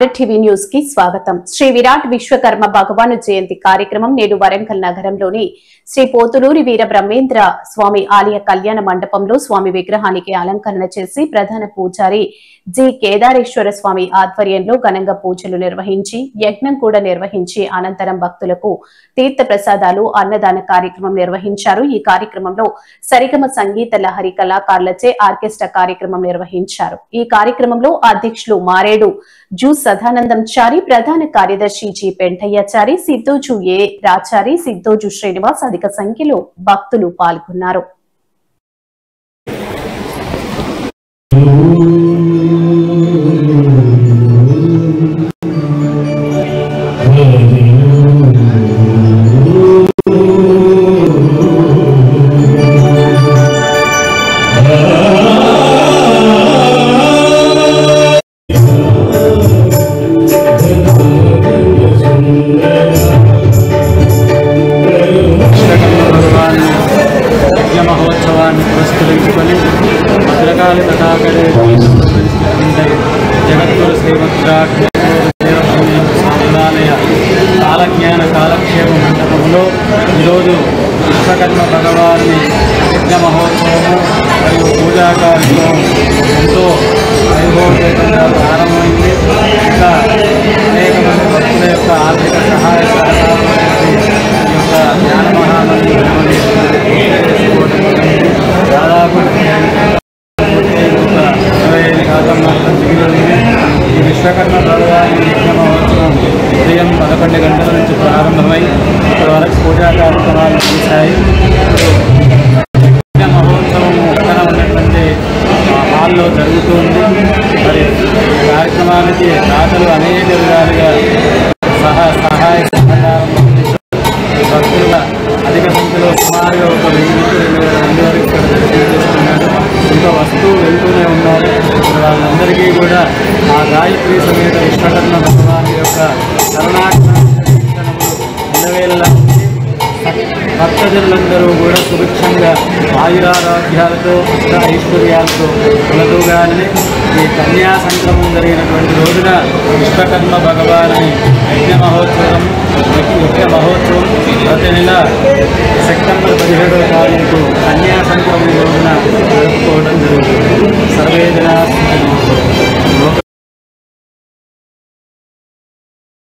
TV news కి స్వాగతం. శ్రీ విరాట్ విశ్వకర్మ భగవాను జయంతి కార్యక్రమం నేడు వరంగల్ నగరంలోని శ్రీ పోతులూరి వీర బ్రహ్మేంద్ర స్వామి ఆలయ కళ్యాణ మండపంలో స్వామి విగ్రహానికి అలంకరణ చేసి ప్రధాన పూజారి జి కేదారేశ్వర స్వామి ఆధ్వర్యంలో ఘనంగా పూజలు నిర్వహించి యజ్ఞం కూడా నిర్వహించి అనంతరం భక్తులకు తీర్థ ప్రసాదాలు అన్నదాన కార్యక్రమం నిర్వహించారు. ఈ కార్యక్రమంలో సరిగమ సంగీత లహరి కళాకారులచే ఆర్కెస్ట్రా కార్యక్రమం నిర్వహించారు. ఈ కార్యక్రమంలో అధ్యక్షులు మారేడు జూ సదానందం చారి, ప్రధాన కార్యదర్శి జి పెంటయ్యచారి, సిద్ధోజు ఏ రాచారి, సిద్ధోజు శ్రీనివాస్ అధిక సంఖ్యలో భక్తులు పాల్గొన్నారు. మహోత్సవాన్ని పురస్కరించుకొని భద్రకాళి తథాకరే జగద్గురు శ్రీమద్రాజ్ఞాలయ కాలజ్ఞాన కాలక్షేమ మండపంలో ఈరోజు విశ్వకర్మ భగవాన్ని యజ్ఞ మహోత్సవము మరియు పూజా కార్యక్రమం ఎంతో వైభవపేతంగా ప్రారంభమైంది. ఇంకా అనేక మంది భక్తుల యొక్క ఆర్థిక సహాయ సహకారాలతో ఈ యొక్క జ్ఞాన మహామంది దాదాపు 25 శాతం మాత్రం మిగిలింది. ఈ విశ్వకర్మ భగవాని యజ్ఞ మహోత్సవం ఉదయం 11 గంటల నుంచి ప్రారంభమై ఇప్పటి వరకు పూజా కార్యక్రమాలు చేశాయి. యజ్ఞ మహోత్సవం పక్కన ఉన్నటువంటి హాల్లో జరుగుతుంది. మరి కార్యక్రమానికి దాతలు అనేక విధాలుగా సహాయ సహకారం భక్తులుగా అధిక సంఖ్యలో సుమారుగా 1000 నుంచి 2000 వరకు ఇక్కడ దర్శనం చేస్తున్నారు. ఇంకా వస్తువు వెళ్తూనే ఉన్నారు. వాళ్ళందరికీ కూడా ఆ గాయత్రి సమేత విశ్వకర్మ భగవాన్ యొక్క కరుణాకరణములు ఇళ్ళవేళలా భక్తజనులందరూ కూడా సుభిక్షంగా ఆయురారోగ్యాలతో అష్ట ఐశ్వర్యాలతో కులతూగానే ఈ కన్యా సంక్రమం జరిగినటువంటి రోజున విశ్వకర్మ భగవాని యజ్ఞ మహోత్సవం ప్రతి నెల సెప్టెంబర్ 17వ తారీఖు కన్యా సంక్రమం రోజున జరుపుకోవడం జరుగుతుంది. సర్వేజన